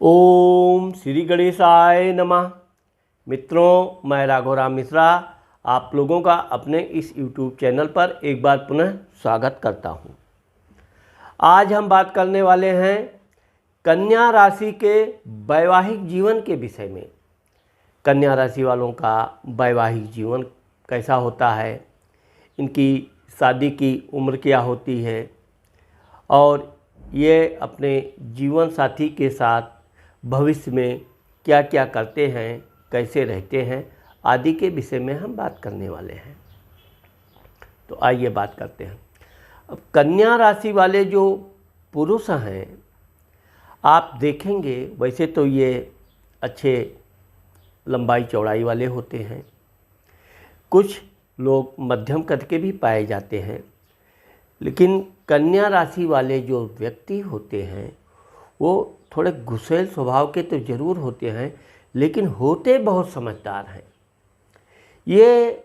ओम श्री गणेशाय नमः। मित्रों, मैं राघवराम मिश्रा आप लोगों का अपने इस YouTube चैनल पर एक बार पुनः स्वागत करता हूं। आज हम बात करने वाले हैं कन्या राशि के वैवाहिक जीवन के विषय में। कन्या राशि वालों का वैवाहिक जीवन कैसा होता है, इनकी शादी की उम्र क्या होती है और ये अपने जीवन साथी के साथ भविष्य में क्या क्या करते हैं, कैसे रहते हैं आदि के विषय में हम बात करने वाले हैं। तो आइए बात करते हैं। अब कन्या राशि वाले जो पुरुष हैं, आप देखेंगे वैसे तो ये अच्छे लंबाई चौड़ाई वाले होते हैं। कुछ लोग मध्यम कद के भी पाए जाते हैं, लेकिन कन्या राशि वाले जो व्यक्ति होते हैं वो थोड़े गुस्सैल स्वभाव के तो ज़रूर होते हैं, लेकिन होते बहुत समझदार हैं। ये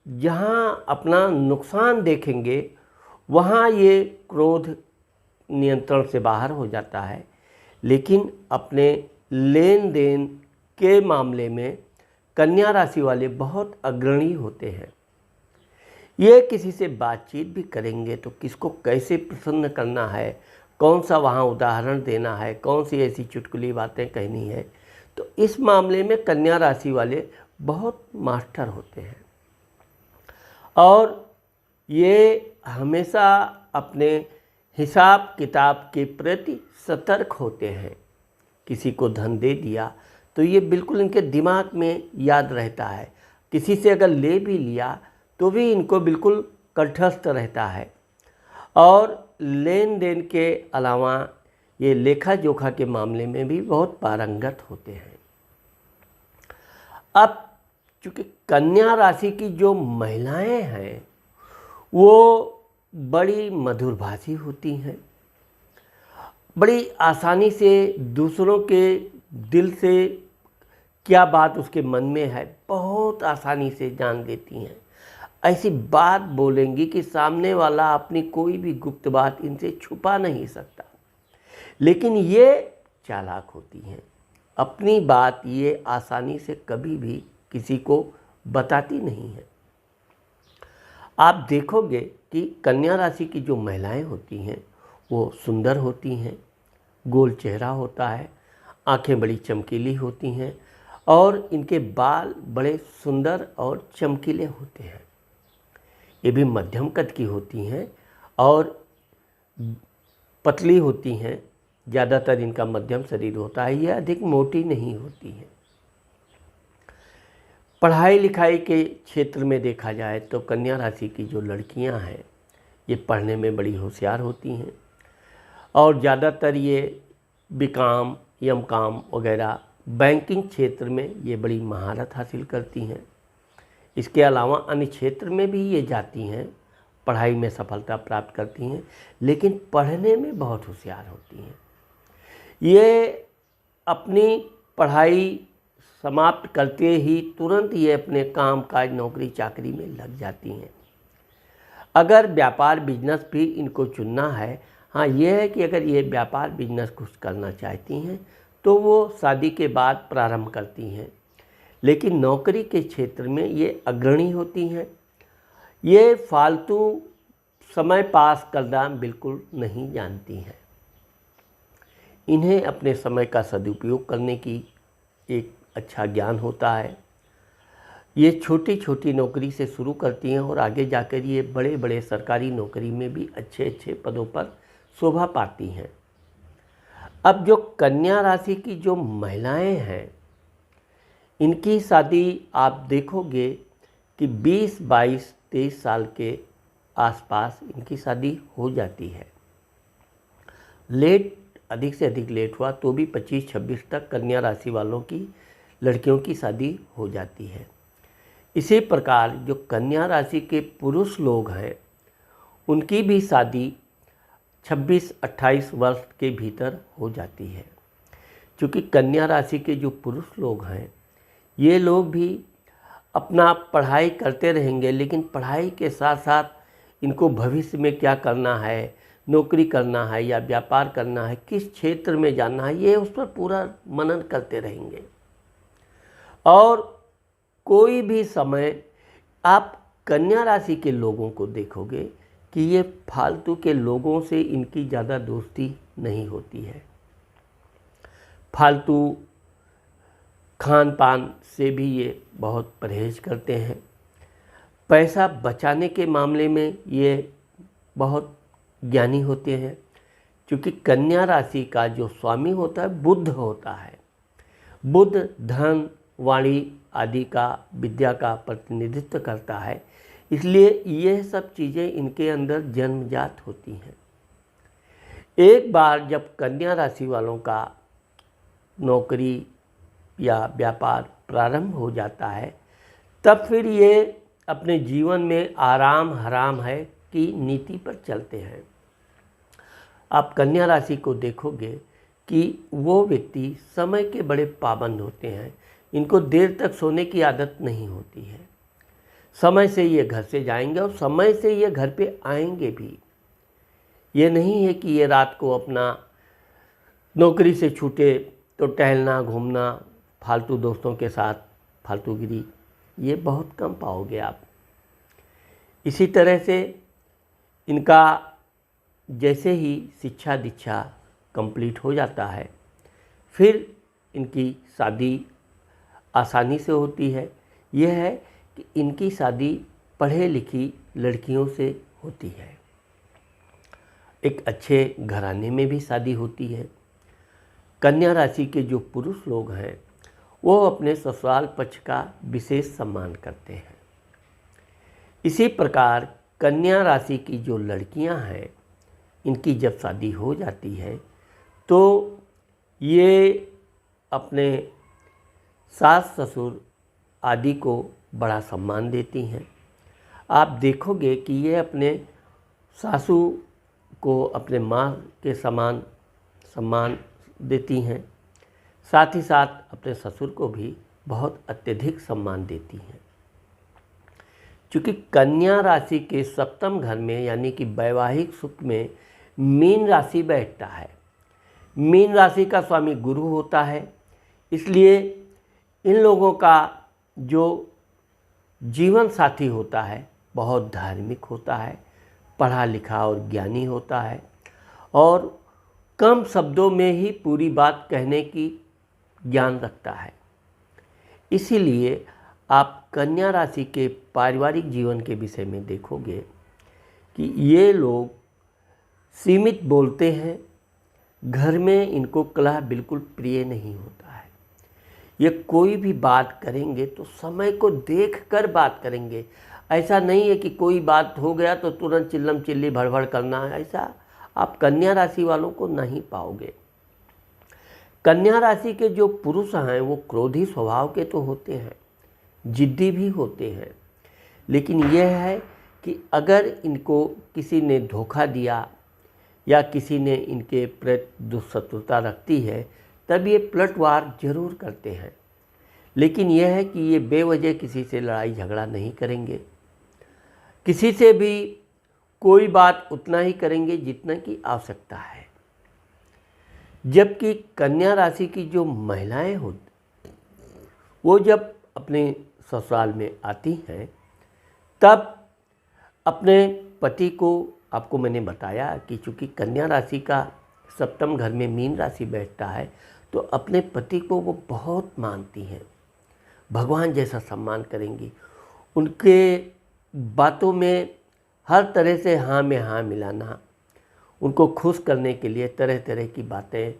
जहाँ अपना नुकसान देखेंगे वहाँ ये क्रोध नियंत्रण से बाहर हो जाता है, लेकिन अपने लेन देन के मामले में कन्या राशि वाले बहुत अग्रणी होते हैं। ये किसी से बातचीत भी करेंगे तो किसको कैसे प्रसन्न करना है, कौन सा वहाँ उदाहरण देना है, कौन सी ऐसी चुटकुली बातें कहनी है, तो इस मामले में कन्या राशि वाले बहुत मास्टर होते हैं। और ये हमेशा अपने हिसाब किताब के प्रति सतर्क होते हैं। किसी को धन दे दिया तो ये बिल्कुल इनके दिमाग में याद रहता है। किसी से अगर ले भी लिया तो भी इनको बिल्कुल कंठस्थ रहता है। और लेन देन के अलावा ये लेखा जोखा के मामले में भी बहुत पारंगत होते हैं। अब चूँकि कन्या राशि की जो महिलाएं हैं वो बड़ी मधुरभाषी होती हैं, बड़ी आसानी से दूसरों के दिल से क्या बात उसके मन में है बहुत आसानी से जान लेती हैं। ऐसी बात बोलेंगी कि सामने वाला अपनी कोई भी गुप्त बात इनसे छुपा नहीं सकता। लेकिन ये चालाक होती हैं, अपनी बात ये आसानी से कभी भी किसी को बताती नहीं है। आप देखोगे कि कन्या राशि की जो महिलाएं होती हैं वो सुंदर होती हैं, गोल चेहरा होता है, आंखें बड़ी चमकीली होती हैं और इनके बाल बड़े सुंदर और चमकीले होते हैं। ये भी मध्यम कद की होती हैं और पतली होती हैं। ज़्यादातर इनका मध्यम शरीर होता है, ये अधिक मोटी नहीं होती हैं। पढ़ाई लिखाई के क्षेत्र में देखा जाए तो कन्या राशि की जो लड़कियां हैं ये पढ़ने में बड़ी होशियार होती हैं और ज़्यादातर ये बीकॉम, एमकॉम वगैरह बैंकिंग क्षेत्र में ये बड़ी महारत हासिल करती हैं। इसके अलावा अन्य क्षेत्र में भी ये जाती हैं, पढ़ाई में सफलता प्राप्त करती हैं, लेकिन पढ़ने में बहुत होशियार होती हैं। ये अपनी पढ़ाई समाप्त करते ही तुरंत ये अपने काम काज नौकरी चाकरी में लग जाती हैं। अगर व्यापार बिजनेस भी इनको चुनना है, हाँ ये है कि अगर ये व्यापार बिजनेस कुछ करना चाहती हैं तो वो शादी के बाद प्रारंभ करती हैं, लेकिन नौकरी के क्षेत्र में ये अग्रणी होती हैं। ये फालतू समय पास करना बिल्कुल नहीं जानती हैं। इन्हें अपने समय का सदुपयोग करने की एक अच्छा ज्ञान होता है। ये छोटी छोटी नौकरी से शुरू करती हैं और आगे जाकर ये बड़े बड़े सरकारी नौकरी में भी अच्छे अच्छे पदों पर शोभा पाती हैं। अब जो कन्या राशि की जो महिलाएं हैं इनकी शादी आप देखोगे कि 20, 22, 23 साल के आसपास इनकी शादी हो जाती है। लेट, अधिक से अधिक लेट हुआ तो भी 25, 26 तक कन्या राशि वालों की लड़कियों की शादी हो जाती है। इसी प्रकार जो कन्या राशि के पुरुष लोग हैं उनकी भी शादी 26, 28 वर्ष के भीतर हो जाती है। क्योंकि कन्या राशि के जो पुरुष लोग हैं ये लोग भी अपना पढ़ाई करते रहेंगे, लेकिन पढ़ाई के साथ साथ इनको भविष्य में क्या करना है, नौकरी करना है या व्यापार करना है, किस क्षेत्र में जाना है, ये उस पर पूरा मनन करते रहेंगे। और कोई भी समय आप कन्या राशि के लोगों को देखोगे कि ये फालतू के लोगों से इनकी ज़्यादा दोस्ती नहीं होती है। फालतू खान पान से भी ये बहुत परहेज करते हैं। पैसा बचाने के मामले में ये बहुत ज्ञानी होते हैं, क्योंकि कन्या राशि का जो स्वामी होता है बुध होता है। बुध धन, वाणी आदि का, विद्या का प्रतिनिधित्व करता है, इसलिए यह सब चीज़ें इनके अंदर जन्मजात होती हैं। एक बार जब कन्या राशि वालों का नौकरी या व्यापार प्रारंभ हो जाता है, तब फिर ये अपने जीवन में आराम हराम है की नीति पर चलते हैं। आप कन्या राशि को देखोगे कि वो व्यक्ति समय के बड़े पाबंद होते हैं। इनको देर तक सोने की आदत नहीं होती है। समय से ये घर से जाएंगे और समय से ये घर पे आएंगे भी। ये नहीं है कि ये रात को अपना नौकरी से छूटे तो टहलना, घूमना, फालतू दोस्तों के साथ फालतूगिरी, ये बहुत कम पाओगे आप। इसी तरह से इनका जैसे ही शिक्षा दीक्षा कंप्लीट हो जाता है, फिर इनकी शादी आसानी से होती है। यह है कि इनकी शादी पढ़े लिखी लड़कियों से होती है। एक अच्छे घराने में भी शादी होती है। कन्या राशि के जो पुरुष लोग हैं वो अपने ससुराल पक्ष का विशेष सम्मान करते हैं। इसी प्रकार कन्या राशि की जो लड़कियां हैं, इनकी जब शादी हो जाती है तो ये अपने सास ससुर आदि को बड़ा सम्मान देती हैं। आप देखोगे कि ये अपने सासू को अपने माँ के समान सम्मान देती हैं, साथ ही साथ अपने ससुर को भी बहुत अत्यधिक सम्मान देती हैं। क्योंकि कन्या राशि के सप्तम घर में यानी कि वैवाहिक सुख में मीन राशि बैठता है। मीन राशि का स्वामी गुरु होता है, इसलिए इन लोगों का जो जीवन साथी होता है बहुत धार्मिक होता है, पढ़ा लिखा और ज्ञानी होता है और कम शब्दों में ही पूरी बात कहने की ज्ञान रखता है। इसीलिए आप कन्या राशि के पारिवारिक जीवन के विषय में देखोगे कि ये लोग सीमित बोलते हैं। घर में इनको कलह बिल्कुल प्रिय नहीं होता है। ये कोई भी बात करेंगे तो समय को देखकर बात करेंगे। ऐसा नहीं है कि कोई बात हो गया तो तुरंत चिल्लम चिल्ली भड़बड़ करना है, ऐसा आप कन्या राशि वालों को नहीं पाओगे। कन्या राशि के जो पुरुष हैं वो क्रोधी स्वभाव के तो होते हैं, जिद्दी भी होते हैं, लेकिन यह है कि अगर इनको किसी ने धोखा दिया या किसी ने इनके प्रति दुष्शत्रुता रखती है तब ये पलटवार जरूर करते हैं। लेकिन यह है कि ये बेवजह किसी से लड़ाई झगड़ा नहीं करेंगे। किसी से भी कोई बात उतना ही करेंगे जितना की आवश्यकता है। जबकि कन्या राशि की जो महिलाएं होती वो जब अपने ससुराल में आती हैं तब अपने पति को, आपको मैंने बताया कि चूँकि कन्या राशि का सप्तम घर में मीन राशि बैठता है तो अपने पति को वो बहुत मानती हैं, भगवान जैसा सम्मान करेंगी। उनके बातों में हर तरह से हाँ में हाँ मिलाना, उनको खुश करने के लिए तरह तरह की बातें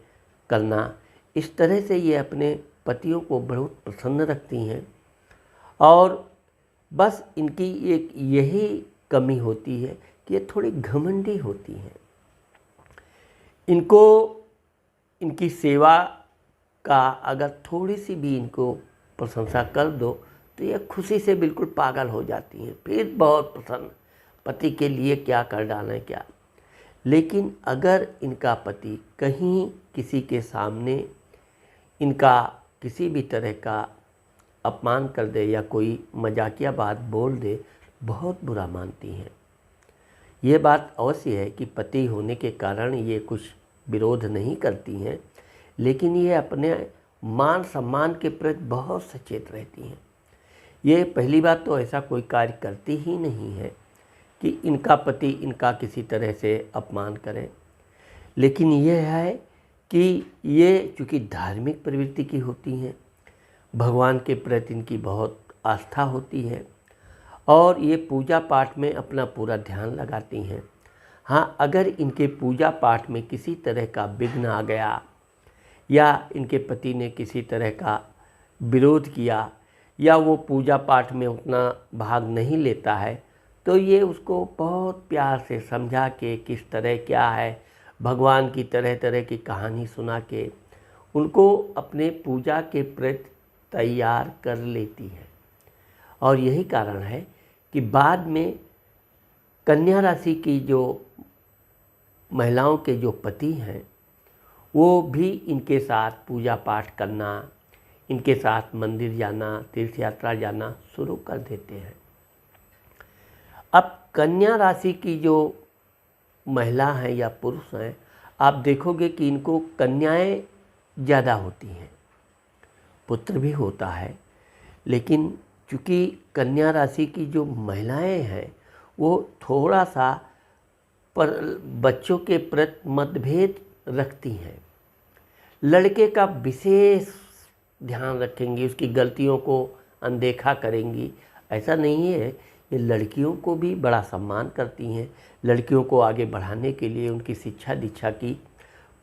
करना, इस तरह से ये अपने पतियों को बहुत प्रसन्न रखती हैं। और बस इनकी एक यही कमी होती है कि ये थोड़ी घमंडी होती हैं। इनको इनकी सेवा का अगर थोड़ी सी भी इनको प्रशंसा कर दो तो ये खुशी से बिल्कुल पागल हो जाती हैं, फिर बहुत प्रसन्न, पति के लिए क्या कर डालें है क्या। लेकिन अगर इनका पति कहीं किसी के सामने इनका किसी भी तरह का अपमान कर दे या कोई मजाकिया बात बोल दे, बहुत बुरा मानती हैं। ये बात अवश्य है कि पति होने के कारण ये कुछ विरोध नहीं करती हैं, लेकिन ये अपने मान सम्मान के प्रति बहुत सचेत रहती हैं। ये पहली बात तो ऐसा कोई कार्य करती ही नहीं है कि इनका पति इनका किसी तरह से अपमान करे। लेकिन यह है कि ये चूँकि धार्मिक प्रवृत्ति की होती हैं, भगवान के प्रति इनकी बहुत आस्था होती है और ये पूजा पाठ में अपना पूरा ध्यान लगाती हैं। हाँ, अगर इनके पूजा पाठ में किसी तरह का विघ्न आ गया या इनके पति ने किसी तरह का विरोध किया या वो पूजा पाठ में उतना भाग नहीं लेता है, तो ये उसको बहुत प्यार से समझा के किस तरह क्या है, भगवान की तरह तरह की कहानी सुना के उनको अपने पूजा के प्रति तैयार कर लेती है। और यही कारण है कि बाद में कन्या राशि की जो महिलाओं के जो पति हैं वो भी इनके साथ पूजा पाठ करना, इनके साथ मंदिर जाना, तीर्थ यात्रा जाना शुरू कर देते हैं। अब कन्या राशि की जो महिला हैं या पुरुष हैं, आप देखोगे कि इनको कन्याएं ज़्यादा होती हैं, पुत्र भी होता है, लेकिन चूँकि कन्या राशि की जो महिलाएं हैं वो थोड़ा सा पर बच्चों के प्रति मतभेद रखती हैं। लड़के का विशेष ध्यान रखेंगी, उसकी गलतियों को अनदेखा करेंगी। ऐसा नहीं है, ये लड़कियों को भी बड़ा सम्मान करती हैं। लड़कियों को आगे बढ़ाने के लिए उनकी शिक्षा दीक्षा की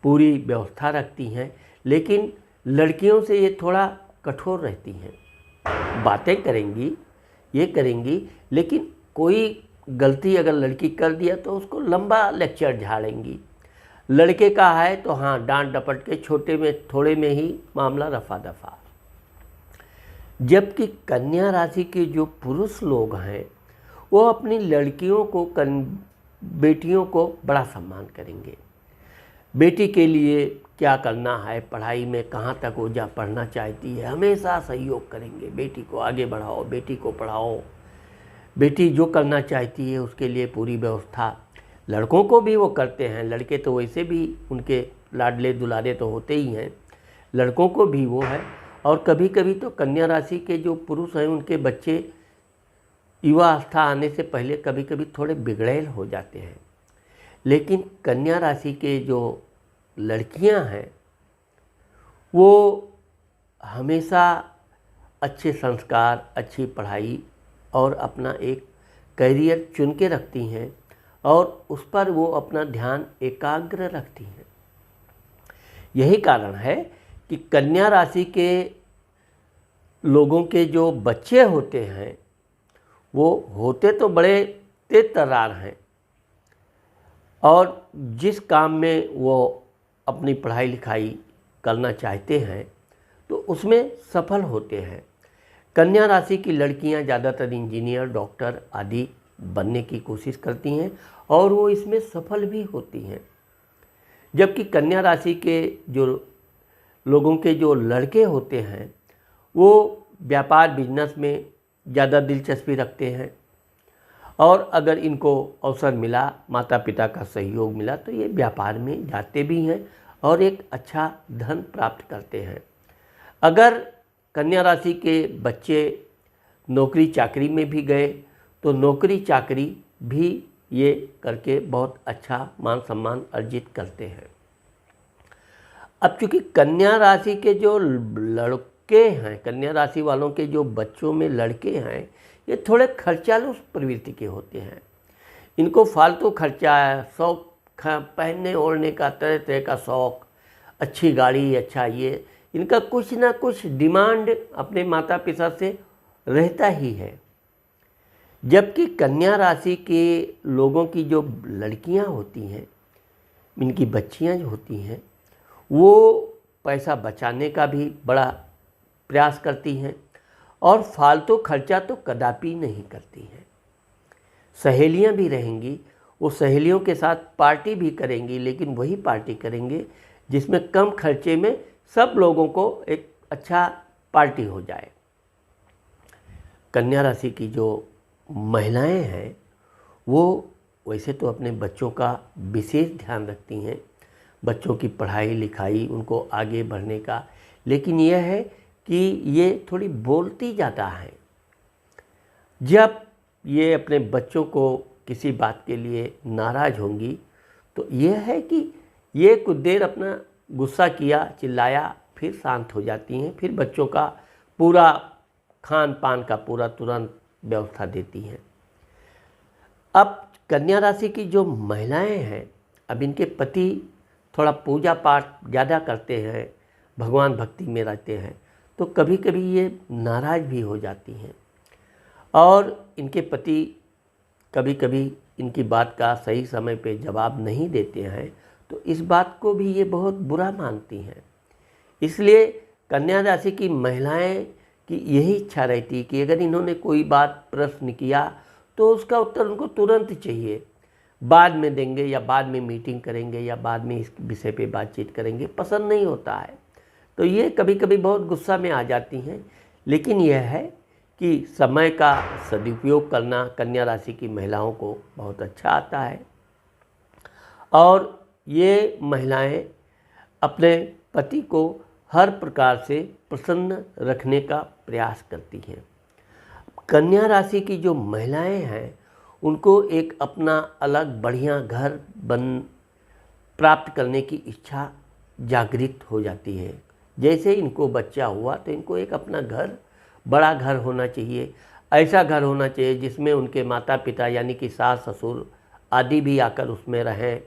पूरी व्यवस्था रखती हैं, लेकिन लड़कियों से ये थोड़ा कठोर रहती हैं। बातें करेंगी, ये करेंगी, लेकिन कोई गलती अगर लड़की कर दिया तो उसको लंबा लेक्चर झाड़ेंगी। लड़के का है तो हाँ, डांट डपट के छोटे में थोड़े में ही मामला रफा दफा। जबकि कन्या राशि के जो पुरुष लोग हैं वो अपनी लड़कियों को बेटियों को बड़ा सम्मान करेंगे। बेटी के लिए क्या करना है, पढ़ाई में कहाँ तक वो जा पढ़ना चाहती है, हमेशा सहयोग करेंगे। बेटी को आगे बढ़ाओ, बेटी को पढ़ाओ, बेटी जो करना चाहती है उसके लिए पूरी व्यवस्था। लड़कों को भी वो करते हैं, लड़के तो वैसे भी उनके लाडले दुलारे तो होते ही हैं, लड़कों को भी वो है। और कभी कभी तो कन्या राशि के जो पुरुष हैं उनके बच्चे युवा अवस्था आने से पहले कभी कभी थोड़े बिगड़ैल हो जाते हैं, लेकिन कन्या राशि के जो लड़कियां हैं वो हमेशा अच्छे संस्कार, अच्छी पढ़ाई और अपना एक करियर चुन के रखती हैं और उस पर वो अपना ध्यान एकाग्र रखती हैं। यही कारण है कि कन्या राशि के लोगों के जो बच्चे होते हैं वो होते तो बड़े तेज तर्रार हैं और जिस काम में वो अपनी पढ़ाई लिखाई करना चाहते हैं तो उसमें सफल होते हैं। कन्या राशि की लड़कियां ज़्यादातर इंजीनियर, डॉक्टर आदि बनने की कोशिश करती हैं और वो इसमें सफल भी होती हैं। जबकि कन्या राशि के जो लोगों के जो लड़के होते हैं वो व्यापार बिजनेस में ज़्यादा दिलचस्पी रखते हैं और अगर इनको अवसर मिला, माता पिता का सहयोग मिला, तो ये व्यापार में जाते भी हैं और एक अच्छा धन प्राप्त करते हैं। अगर कन्या राशि के बच्चे नौकरी चाकरी में भी गए तो नौकरी चाकरी भी ये करके बहुत अच्छा मान सम्मान अर्जित करते हैं। अब चूँकि कन्या राशि के जो लड़के हैं, कन्या राशि वालों के जो बच्चों में लड़के हैं, ये थोड़े खर्चालू प्रवृत्ति के होते हैं। इनको फालतू खर्चा है, शौक पहनने ओढ़ने का, तरह तरह का शौक, अच्छी गाड़ी, अच्छा ये, इनका कुछ ना कुछ डिमांड अपने माता पिता से रहता ही है। जबकि कन्या राशि के लोगों की जो लड़कियां होती हैं, इनकी बच्चियां जो होती हैं, वो पैसा बचाने का भी बड़ा प्रयास करती हैं और फालतू खर्चा तो कदापि नहीं करती हैं। सहेलियां भी रहेंगी, वो सहेलियों के साथ पार्टी भी करेंगी, लेकिन वही पार्टी करेंगे जिसमें कम खर्चे में सब लोगों को एक अच्छा पार्टी हो जाए। कन्या राशि की जो महिलाएं हैं वो वैसे तो अपने बच्चों का विशेष ध्यान रखती हैं, बच्चों की पढ़ाई लिखाई, उनको आगे बढ़ने का, लेकिन यह है कि ये थोड़ी बोलती ज़्यादा हैं। जब ये अपने बच्चों को किसी बात के लिए नाराज़ होंगी तो यह है कि ये कुछ देर अपना गुस्सा किया, चिल्लाया, फिर शांत हो जाती हैं, फिर बच्चों का पूरा खान पान का पूरा तुरंत व्यवस्था देती हैं। अब कन्या राशि की जो महिलाएं हैं, अब इनके पति थोड़ा पूजा पाठ ज़्यादा करते हैं, भगवान भक्ति में रहते हैं, तो कभी कभी ये नाराज़ भी हो जाती हैं और इनके पति कभी कभी इनकी बात का सही समय पे जवाब नहीं देते हैं, तो इस बात को भी ये बहुत बुरा मानती हैं। इसलिए कन्या राशि की महिलाएं की यही इच्छा रहती है कि अगर इन्होंने कोई बात प्रश्न किया तो उसका उत्तर उनको तुरंत चाहिए, बाद में देंगे या बाद में मीटिंग करेंगे या बाद में इस विषय पे बातचीत करेंगे, पसंद नहीं होता है। तो ये कभी कभी बहुत गुस्सा में आ जाती हैं, लेकिन यह है कि समय का सदुपयोग करना कन्या राशि की महिलाओं को बहुत अच्छा आता है और ये महिलाएं अपने पति को हर प्रकार से प्रसन्न रखने का प्रयास करती हैं। कन्या राशि की जो महिलाएं हैं उनको एक अपना अलग बढ़िया घर प्राप्त करने की इच्छा जागृत हो जाती है। जैसे इनको बच्चा हुआ तो इनको एक अपना घर, बड़ा घर होना चाहिए, ऐसा घर होना चाहिए जिसमें उनके माता पिता यानी कि सास ससुर आदि भी आकर उसमें रहें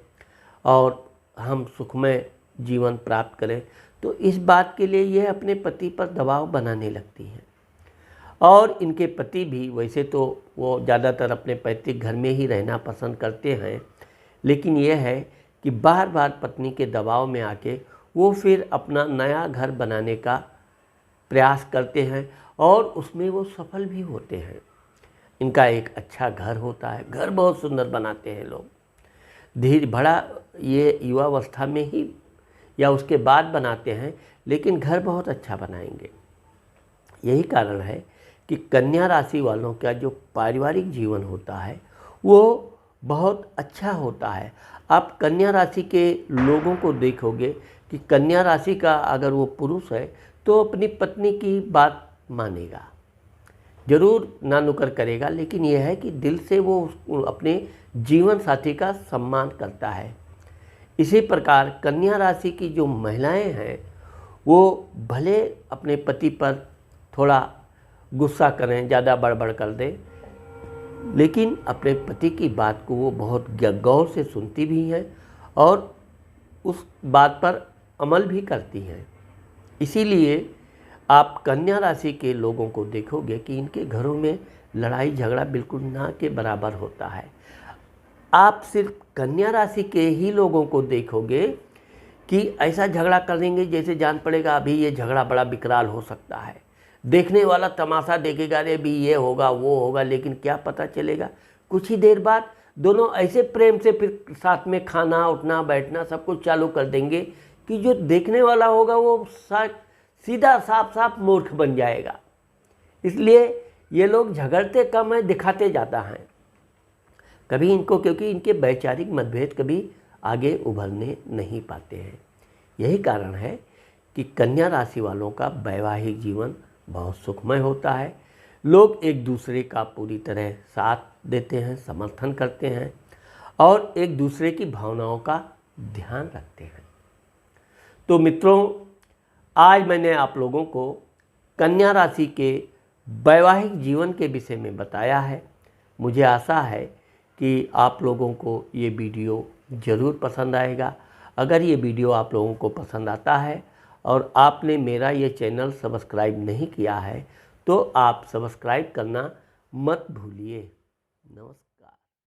और हम सुखमय जीवन प्राप्त करें। तो इस बात के लिए यह अपने पति पर दबाव बनाने लगती हैं और इनके पति भी वैसे तो वो ज़्यादातर अपने पैतृक घर में ही रहना पसंद करते हैं, लेकिन यह है कि बार बार पत्नी के दबाव में आके वो फिर अपना नया घर बनाने का प्रयास करते हैं और उसमें वो सफल भी होते हैं। इनका एक अच्छा घर होता है, घर बहुत सुंदर बनाते हैं लोग, धीरे बड़ा ये युवावस्था में ही या उसके बाद बनाते हैं, लेकिन घर बहुत अच्छा बनाएंगे। यही कारण है कि कन्या राशि वालों का जो पारिवारिक जीवन होता है वो बहुत अच्छा होता है। आप कन्या राशि के लोगों को देखोगे कि कन्या राशि का अगर वो पुरुष है तो अपनी पत्नी की बात मानेगा, जरूर ना नुकर करेगा, लेकिन यह है कि दिल से वो अपने जीवन साथी का सम्मान करता है। इसी प्रकार कन्या राशि की जो महिलाएं हैं वो भले अपने पति पर थोड़ा गुस्सा करें, ज़्यादा बड़बड़ कर दें, लेकिन अपने पति की बात को वो बहुत गौर से सुनती भी हैं और उस बात पर अमल भी करती हैं। इसीलिए आप कन्या राशि के लोगों को देखोगे कि इनके घरों में लड़ाई झगड़ा बिल्कुल ना के बराबर होता है। आप सिर्फ कन्या राशि के ही लोगों को देखोगे कि ऐसा झगड़ा करेंगे जैसे जान पड़ेगा अभी ये झगड़ा बड़ा विकराल हो सकता है। देखने वाला तमाशा देखेगा, अरे भी ये होगा वो होगा, लेकिन क्या पता चलेगा कुछ ही देर बाद दोनों ऐसे प्रेम से फिर साथ में खाना उठना बैठना सब कुछ चालू कर देंगे कि जो देखने वाला होगा वो सीधा साफ साफ मूर्ख बन जाएगा। इसलिए ये लोग झगड़ते कम हैं, दिखाते ज़्यादा हैं कभी इनको, क्योंकि इनके वैचारिक मतभेद कभी आगे उभरने नहीं पाते हैं। यही कारण है कि कन्या राशि वालों का वैवाहिक जीवन बहुत सुखमय होता है। लोग एक दूसरे का पूरी तरह साथ देते हैं, समर्थन करते हैं और एक दूसरे की भावनाओं का ध्यान रखते हैं। तो मित्रों, आज मैंने आप लोगों को कन्या राशि के वैवाहिक जीवन के विषय में बताया है। मुझे आशा है कि आप लोगों को ये वीडियो ज़रूर पसंद आएगा। अगर ये वीडियो आप लोगों को पसंद आता है और आपने मेरा ये चैनल सब्सक्राइब नहीं किया है तो आप सब्सक्राइब करना मत भूलिए। नमस्कार।